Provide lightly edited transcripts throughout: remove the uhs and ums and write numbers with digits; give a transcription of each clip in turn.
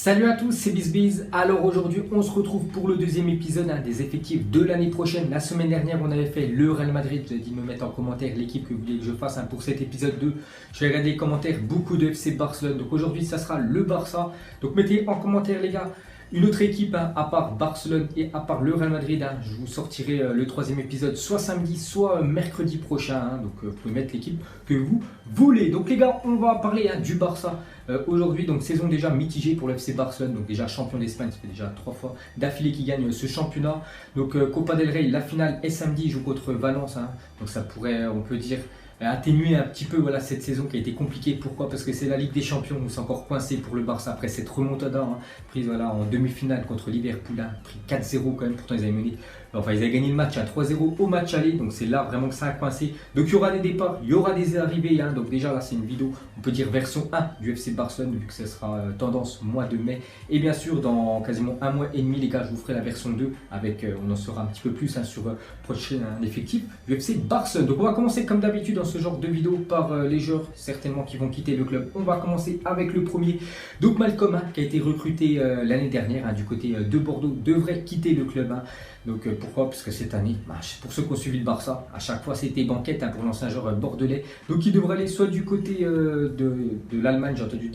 Salut à tous, c'est BizBiz. Alors aujourd'hui, on se retrouve pour le deuxième épisode des effectifs de l'année prochaine. La semaine dernière, on avait fait le Real Madrid. J'ai dit de me mettre en commentaire l'équipe que vous voulez que je fasse pour cet épisode 2. Je vais regarder les commentaires, beaucoup de FC Barcelone. Donc aujourd'hui, ça sera le Barça. Donc mettez en commentaire les gars. Une autre équipe, à part Barcelone et à part le Real Madrid, je vous sortirai le troisième épisode soit samedi, soit mercredi prochain. Donc vous pouvez mettre l'équipe que vous voulez. Donc les gars, on va parler du Barça aujourd'hui. Donc saison déjà mitigée pour le FC Barcelone. Donc déjà champion d'Espagne, ça fait déjà 3 fois d'affilée qui gagne ce championnat. Donc Copa del Rey, la finale est samedi, il joue contre Valence. Donc ça pourrait, on peut dire, atténuer un petit peu cette saison qui a été compliquée. Pourquoi? Parce que c'est la Ligue des Champions où c'est encore coincé pour le Barça après cette remontada prise en demi-finale contre Liverpool, pris 4-0 quand même, pourtant ils avaient mené. Enfin, ils avaient gagné le match à 3-0 au match aller, donc c'est là vraiment que ça a coincé. Donc il y aura des départs, il y aura des arrivées. Donc déjà là, c'est une vidéo, on peut dire version 1 du FC Barcelone, vu que ce sera tendance mois de mai. Et bien sûr, dans quasiment un mois et demi, les gars, je vous ferai la version 2 avec, on en saura un petit peu plus sur prochain effectif du FC Barcelone. Donc on va commencer comme d'habitude dans ce genre de vidéo par les joueurs certainement qui vont quitter le club. On va commencer avec le premier. Donc Malcolm, qui a été recruté l'année dernière du côté de Bordeaux, devrait quitter le club. Donc pourquoi? Parce que cette année, pour ceux qui ont suivi le Barça, à chaque fois c'était banquette pour l'ancien joueur bordelais. Donc il devrait aller soit du côté de l'Allemagne, j'ai entendu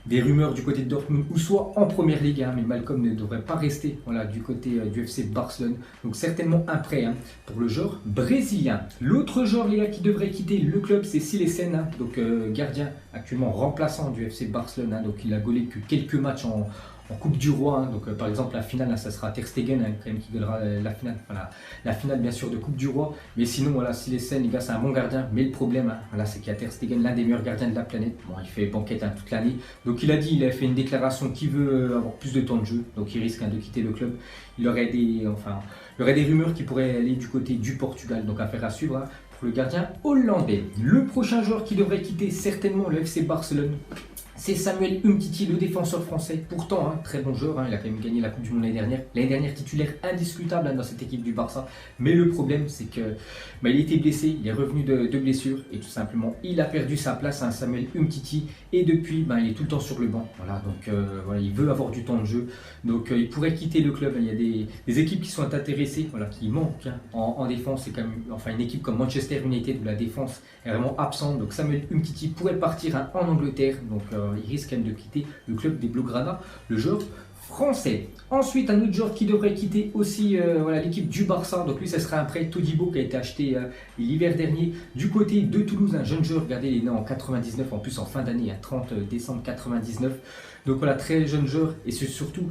des rumeurs du côté de Dortmund, ou soit en première ligue, mais Malcolm ne devrait pas rester du côté du FC Barcelone. Donc certainement un prêt pour le joueur brésilien. L'autre joueur les gars qui devrait quitter le club, c'est Silesen, donc gardien actuellement remplaçant du FC Barcelone. Donc il a gaulé que quelques matchs en Coupe du Roi. Donc par exemple la finale, ça sera Ter Stegen quand même qui gagnera la finale. La finale bien sûr de Coupe du Roi. Mais sinon Silesen, les gars, c'est un bon gardien. Mais le problème c'est qu'il y a Ter Stegen, l'un des meilleurs gardiens de la planète. Bon, il fait banquette toute l'année. Donc il a fait une déclaration qu'il veut avoir plus de temps de jeu. Donc il risque de quitter le club. Il y aurait des rumeurs qui pourraient aller du côté du Portugal. Donc affaire à suivre pour le gardien hollandais. Le prochain joueur qui devrait quitter certainement le FC Barcelone, c'est Samuel Umtiti, le défenseur français. Pourtant, très bon joueur, il a quand même gagné la Coupe du Monde l'année dernière. L'année dernière, titulaire indiscutable dans cette équipe du Barça. Mais le problème, c'est que il était blessé, il est revenu de blessure et tout simplement, il a perdu sa place, Samuel Umtiti. Et depuis, il est tout le temps sur le banc. Donc il veut avoir du temps de jeu. Donc il pourrait quitter le club. Il y a des équipes qui sont intéressées, qui manquent en défense. C'est quand même, une équipe comme Manchester United où la défense est vraiment absente. Donc Samuel Umtiti pourrait partir en Angleterre. Donc il risque quand même de quitter le club des Blaugrana, le joueur français. Ensuite, un autre joueur qui devrait quitter aussi l'équipe du Barça. Donc lui, ça sera un prêt, Todibo, qui a été acheté l'hiver dernier du côté de Toulouse. Un jeune joueur, regardez, il est né en 99, en plus en fin d'année, 30 décembre 99. Donc très jeune joueur et c'est surtout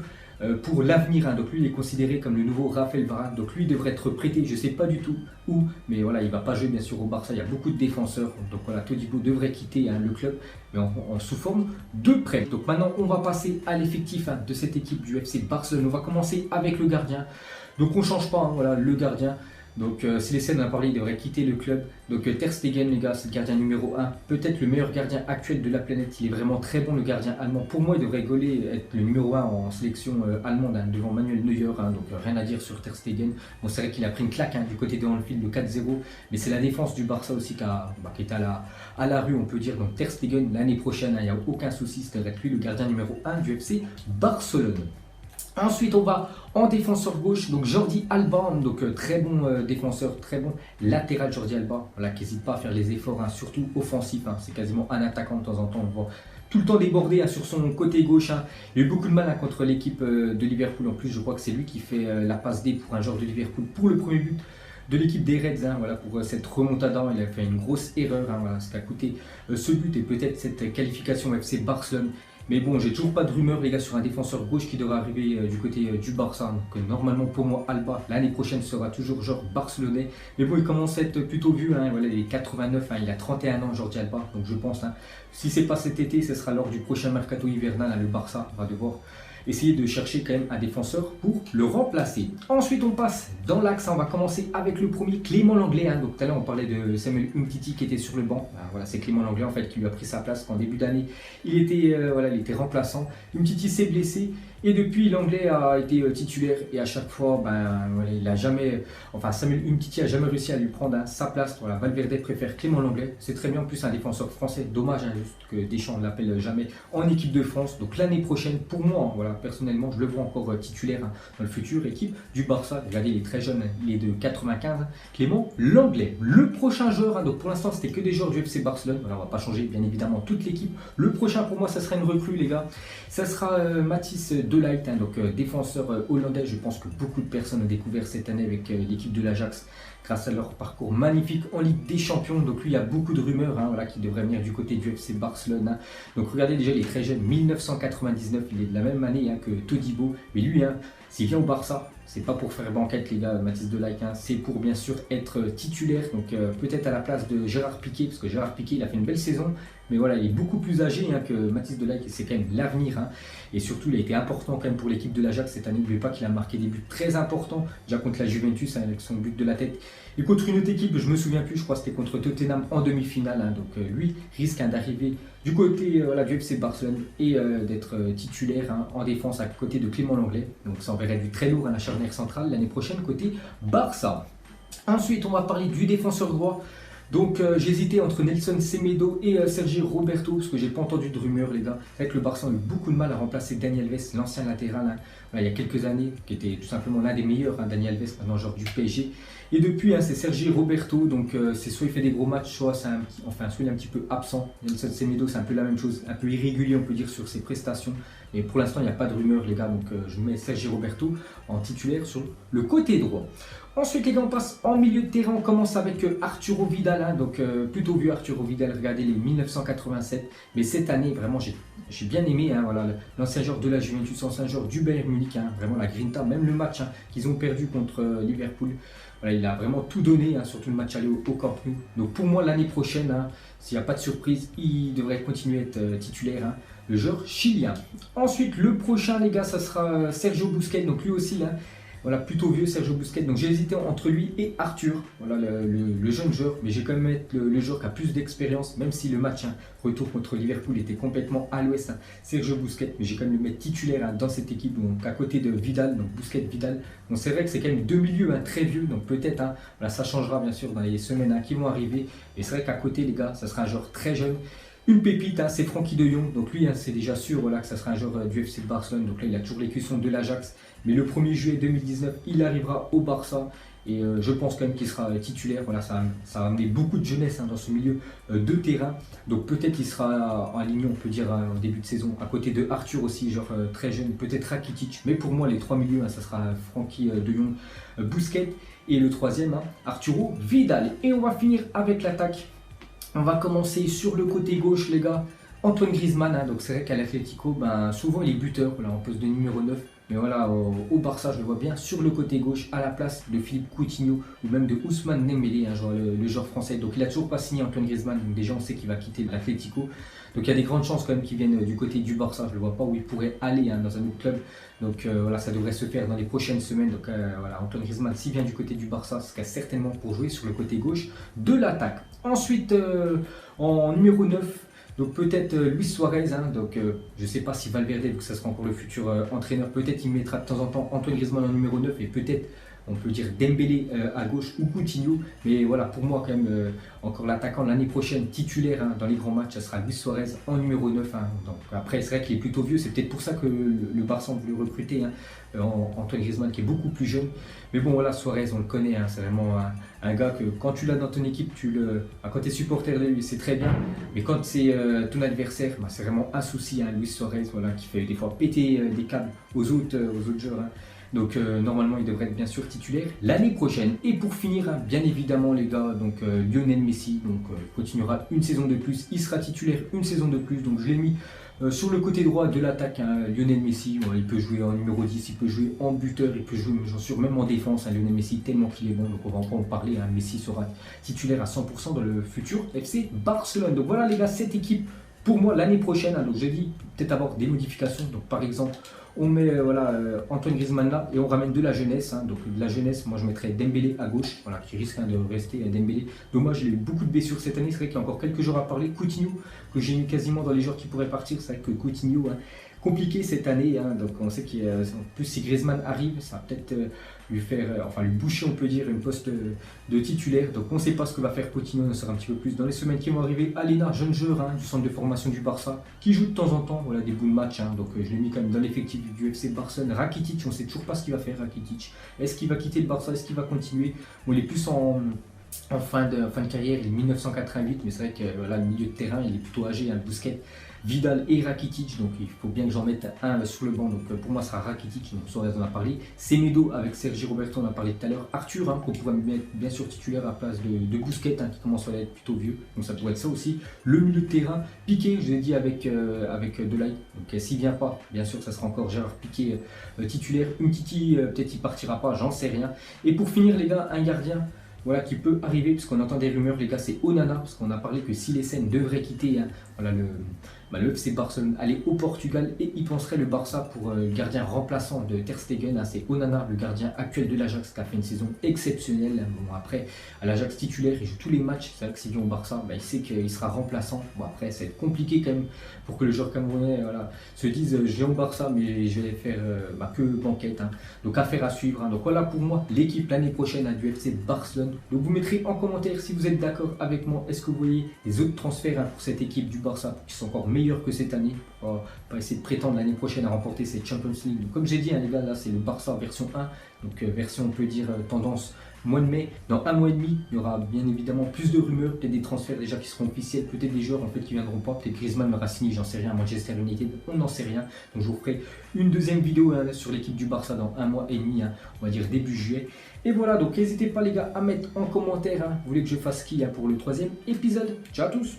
pour l'avenir. Donc lui, il est considéré comme le nouveau Raphaël Varane. Donc lui, il devrait être prêté, je ne sais pas du tout où, mais il ne va pas jouer bien sûr au Barça. Il y a beaucoup de défenseurs. Donc Todibo devrait quitter le club, mais sous forme de prêt. Donc maintenant, on va passer à l'effectif de cette équipe du FC Barcelone. On va commencer avec le gardien. Donc on ne change pas, le gardien. Donc Silesen, on a parlé, il devrait quitter le club. Donc Ter Stegen, les gars, c'est le gardien numéro 1. Peut-être le meilleur gardien actuel de la planète. Il est vraiment très bon, le gardien allemand. Pour moi, il devrait être le numéro 1 en sélection allemande devant Manuel Neuer. Donc rien à dire sur Ter Stegen. Bon, c'est vrai qu'il a pris une claque du côté de Anfield, le 4-0. Mais c'est la défense du Barça aussi qui est à la rue, on peut dire. Donc Ter Stegen, l'année prochaine, il n'y a aucun souci. C'est lui le gardien numéro 1 du FC Barcelone. Ensuite, on va en défenseur gauche, donc Jordi Alba, donc très bon défenseur, très bon latéral Jordi Alba, qui n'hésite pas à faire les efforts, surtout offensifs. C'est quasiment un attaquant de temps en temps, on le voit tout le temps débordé sur son côté gauche. Il a eu beaucoup de mal contre l'équipe de Liverpool. En plus, je crois que c'est lui qui fait la passe D pour un joueur de Liverpool pour le premier but de l'équipe des Reds, pour cette remontada. Il a fait une grosse erreur, ce qui a coûté ce but et peut-être cette qualification FC Barcelone. Mais bon, j'ai toujours pas de rumeur, les gars, sur un défenseur gauche qui devrait arriver du côté du Barça. Donc normalement, pour moi, Alba, l'année prochaine, sera toujours genre barcelonais. Mais bon, il commence à être plutôt vieux. Il est 89, il a 31 ans, Jordi Alba. Donc je pense, si c'est pas cet été, ce sera lors du prochain mercato hivernal. Le Barça va devoir essayer de chercher quand même un défenseur pour le remplacer. Ensuite, on passe dans l'axe. On va commencer avec le premier, Clément Lenglet. Donc tout à l'heure, on parlait de Samuel Umtiti qui était sur le banc. Voilà, c'est Clément Lenglet en fait qui lui a pris sa place qu'en début d'année. Il était remplaçant. Umtiti s'est blessé. Et depuis, Lenglet a été titulaire et à chaque fois, il a jamais, Samuel Umtiti a jamais réussi à lui prendre sa place. Voilà, Valverde préfère Clément Lenglet. C'est très bien, en plus un défenseur français. Dommage juste que Deschamps ne l'appelle jamais en équipe de France. Donc l'année prochaine, pour moi, personnellement, je le vois encore titulaire dans le futur équipe du Barça. Regardez, il est très jeune, il est de 95. Clément Lenglet. Le prochain joueur, donc pour l'instant, c'était que des joueurs du FC Barcelone. Voilà, on va pas changer, bien évidemment, toute l'équipe. Le prochain, pour moi, ça sera une recrue, les gars. Ça sera Matthijs de Ligt, défenseur hollandais. Je pense que beaucoup de personnes ont découvert cette année avec l'équipe de l'Ajax grâce à leur parcours magnifique en Ligue des Champions. Donc lui, il y a beaucoup de rumeurs qui devrait venir du côté du FC Barcelone. Donc regardez, déjà, il est très jeune, 1999, il est de la même année que Todibo. Mais lui, s'il vient au Barça, c'est pas pour faire banquette, les gars, Matthijs de Ligt, c'est pour bien sûr être titulaire. Donc peut-être à la place de Gérard Piqué, parce que Gérard Piqué, il a fait une belle saison. Mais voilà, il est beaucoup plus âgé que Matthijs de Ligt, et c'est quand même l'avenir. Et surtout, il a été important quand même pour l'équipe de l'Ajax cette année. N'oubliez pas qu'il a marqué des buts très importants, déjà contre la Juventus avec son but de la tête. Et contre une autre équipe, je ne me souviens plus, je crois que c'était contre Tottenham en demi-finale. Donc lui risque d'arriver du côté du FC Barcelone et d'être titulaire en défense à côté de Clément Lenglet. Donc ça enverrait du très lourd à la charnière centrale l'année prochaine côté Barça. Ensuite, on va parler du défenseur droit. Donc j'hésitais entre Nelson Semedo et Sergi Roberto, parce que j'ai pas entendu de rumeurs, les gars. C'est vrai que le Barça a eu beaucoup de mal à remplacer Dani Alves, l'ancien latéral, il y a quelques années, qui était tout simplement l'un des meilleurs, Dani Alves, maintenant joueur du PSG. Et depuis, c'est Sergi Roberto, donc c'est soit il fait des gros matchs, soit soit il est un petit peu absent. Nelson Semedo, c'est un peu la même chose, un peu irrégulier, on peut dire, sur ses prestations. Et pour l'instant, il n'y a pas de rumeurs, les gars, donc je mets Sergi Roberto en titulaire sur le côté droit. Ensuite, les gars, on passe en milieu de terrain. On commence avec Arturo Vidal, donc plutôt vieux Arturo Vidal. Regardez les 1987. Mais cette année, vraiment, j'ai bien aimé. L'ancien joueur de la Juventus, l'ancien joueur du Bayern Munich. Vraiment la grinta, même le match qu'ils ont perdu contre Liverpool. Voilà, il a vraiment tout donné, surtout le match aller au Camp Nou. Donc pour moi, l'année prochaine, s'il n'y a pas de surprise, il devrait continuer à être titulaire. Le joueur chilien. Ensuite, le prochain, les gars, ça sera Sergio Busquets. Donc lui aussi, là. Voilà, plutôt vieux Sergio Busquets. Donc j'ai hésité entre lui et Arthur, voilà le jeune joueur. Mais j'ai quand même mettre le joueur qui a plus d'expérience, même si le match retour contre Liverpool était complètement à l'ouest. Sergio Busquets, mais j'ai quand même le mettre titulaire dans cette équipe, donc à côté de Vidal, donc Busquets, Vidal. Donc c'est vrai que c'est quand même deux milieux très vieux, donc peut-être ça changera bien sûr dans les semaines qui vont arriver. Et c'est vrai qu'à côté, les gars, ça sera un joueur très jeune. Une pépite, c'est Frenkie de Jong. Donc lui, c'est déjà sûr que ça sera un joueur du FC Barcelone. Donc là, il a toujours les cuissons de l'Ajax. Mais le 1er juillet 2019, il arrivera au Barça. Et je pense quand même qu'il sera titulaire. Voilà, ça va amener beaucoup de jeunesse dans ce milieu de terrain. Donc peut-être qu'il sera aligné, on peut dire, au début de saison. À côté de Arthur aussi, genre très jeune. Peut-être Rakitic. Mais pour moi, les trois milieux, ça sera Frenkie de Jong, Busquets. Et le troisième, Arturo Vidal. Et on va finir avec l'attaque. On va commencer sur le côté gauche, les gars. Antoine Griezmann, donc c'est vrai qu'à l'Atlético, souvent il est buteur, en poste de numéro 9. Mais voilà, au Barça, je le vois bien sur le côté gauche, à la place de Philippe Coutinho ou même de Ousmane Dembélé, le joueur français. Donc il n'a toujours pas signé Antoine Griezmann, donc déjà on sait qu'il va quitter l'Atlético. Donc il y a des grandes chances quand même qu'il vienne du côté du Barça. Je ne le vois pas où il pourrait aller dans un autre club. Donc voilà, ça devrait se faire dans les prochaines semaines. Donc voilà, Antoine Griezmann, s'il vient du côté du Barça, ce sera certainement pour jouer sur le côté gauche de l'attaque. Ensuite, en numéro 9, donc peut-être Luis Suarez, donc je ne sais pas si Valverde, vu que ça sera encore le futur entraîneur, peut-être il mettra de temps en temps Antoine Griezmann en numéro 9 et peut-être on peut dire Dembélé à gauche ou Coutinho. Mais voilà, pour moi quand même, encore l'attaquant l'année prochaine titulaire dans les grands matchs, ça sera Luis Suarez en numéro 9. Donc après c'est vrai qu'il est plutôt vieux, c'est peut-être pour ça que le Barça a voulu recruter Antoine Griezmann qui est beaucoup plus jeune. Mais bon voilà, Suarez on le connaît, c'est vraiment un gars que quand tu l'as dans ton équipe, quand tu es supporter de lui, c'est très bien. Mais quand c'est ton adversaire, c'est vraiment un souci, Luis Suarez, voilà, qui fait des fois péter des câbles aux autres joueurs. Donc normalement il devrait être bien sûr titulaire l'année prochaine. Et pour finir, bien évidemment les gars, donc Lionel Messi, donc continuera une saison de plus, il sera titulaire une saison de plus. Donc je l'ai mis sur le côté droit de l'attaque, Lionel Messi, il peut jouer en numéro 10, il peut jouer en buteur, il peut jouer j'en suis même en défense, Lionel Messi tellement qu'il est bon, donc on va encore en parler, Messi sera titulaire à 100% dans le futur FC Barcelone. Donc voilà les gars, cette équipe Pour moi, l'année prochaine, donc j'ai dit peut-être avoir des modifications. Donc par exemple, on met Antoine Griezmann là et on ramène de la jeunesse. Donc de la jeunesse, moi je mettrais Dembélé à gauche, qui risque de rester Dembélé. Dommage, il a eu beaucoup de blessures cette année. C'est vrai qu'il y a encore quelques jours à parler. Coutinho, que j'ai mis quasiment dans les joueurs qui pourraient partir. C'est vrai que Coutinho, compliqué cette année. Donc on sait qu'en plus si Griezmann arrive, ça va peut-être lui faire, lui boucher, on peut dire, une poste de titulaire. Donc on ne sait pas ce que va faire Coutinho, on en saura un petit peu plus dans les semaines qui vont arriver. Alena, jeune joueur du centre de formation du Barça, qui joue de temps en temps des bouts de match. Donc je l'ai mis quand même dans l'effectif du FC Barcelone. Rakitic, on ne sait toujours pas ce qu'il va faire Rakitic. Est-ce qu'il va quitter le Barça, est-ce qu'il va continuer? Il est plus en fin de carrière, il est 1988, mais c'est vrai que le milieu de terrain, il est plutôt âgé, Busquets, Vidal et Rakitic, donc il faut bien que j'en mette un sur le banc, donc pour moi ça sera Rakitic, donc Suarez en a parlé, Semedo avec Sergi Roberto, on en a parlé tout à l'heure, Arthur, qu'on pourrait mettre bien sûr titulaire à la place de Busquets, qui commence à être plutôt vieux, donc ça pourrait être ça aussi, le milieu de terrain, Piqué, je l'ai dit avec Delay, donc s'il vient pas, bien sûr ça sera encore Gérard Piqué titulaire, Umtiti peut-être il partira pas, j'en sais rien, et pour finir les gars, un gardien, qui peut arriver, puisqu'on entend des rumeurs, les gars, c'est Onana, parce qu'on a parlé que si les scènes devraient quitter le FC Barcelone, aller au Portugal, et il penserait le Barça pour le gardien remplaçant de Ter Stegen, c'est Onana, le gardien actuel de l'Ajax, qui a fait une saison exceptionnelle. Bon, après, à l'Ajax titulaire, il joue tous les matchs, c'est vrai que s'il vient au Barça, il sait qu'il sera remplaçant. Bon, après, c'est compliqué quand même pour que le joueur camerounais se dise je viens au Barça, mais je vais faire que banquette. Donc, affaire à suivre. Donc, voilà pour moi l'équipe l'année prochaine du FC Barcelone. Donc, vous mettrez en commentaire si vous êtes d'accord avec moi. Est-ce que vous voyez les autres transferts pour cette équipe du Barça qui sont encore meilleurs que cette année, pour essayer de prétendre l'année prochaine à remporter cette Champions League. Donc, comme j'ai dit, les gars, là c'est le Barça version 1, donc version on peut dire tendance mois de mai. Dans un mois et demi, il y aura bien évidemment plus de rumeurs, peut-être des transferts déjà qui seront officiels, peut-être des joueurs en fait qui viendront pas, peut-être Griezmann aura signé, j'en sais rien, Manchester United, on n'en sait rien. Donc je vous ferai une deuxième vidéo sur l'équipe du Barça dans un mois et demi, on va dire début juillet. Et voilà, donc n'hésitez pas les gars à mettre en commentaire, vous voulez que je fasse qui pour le troisième épisode. Ciao à tous.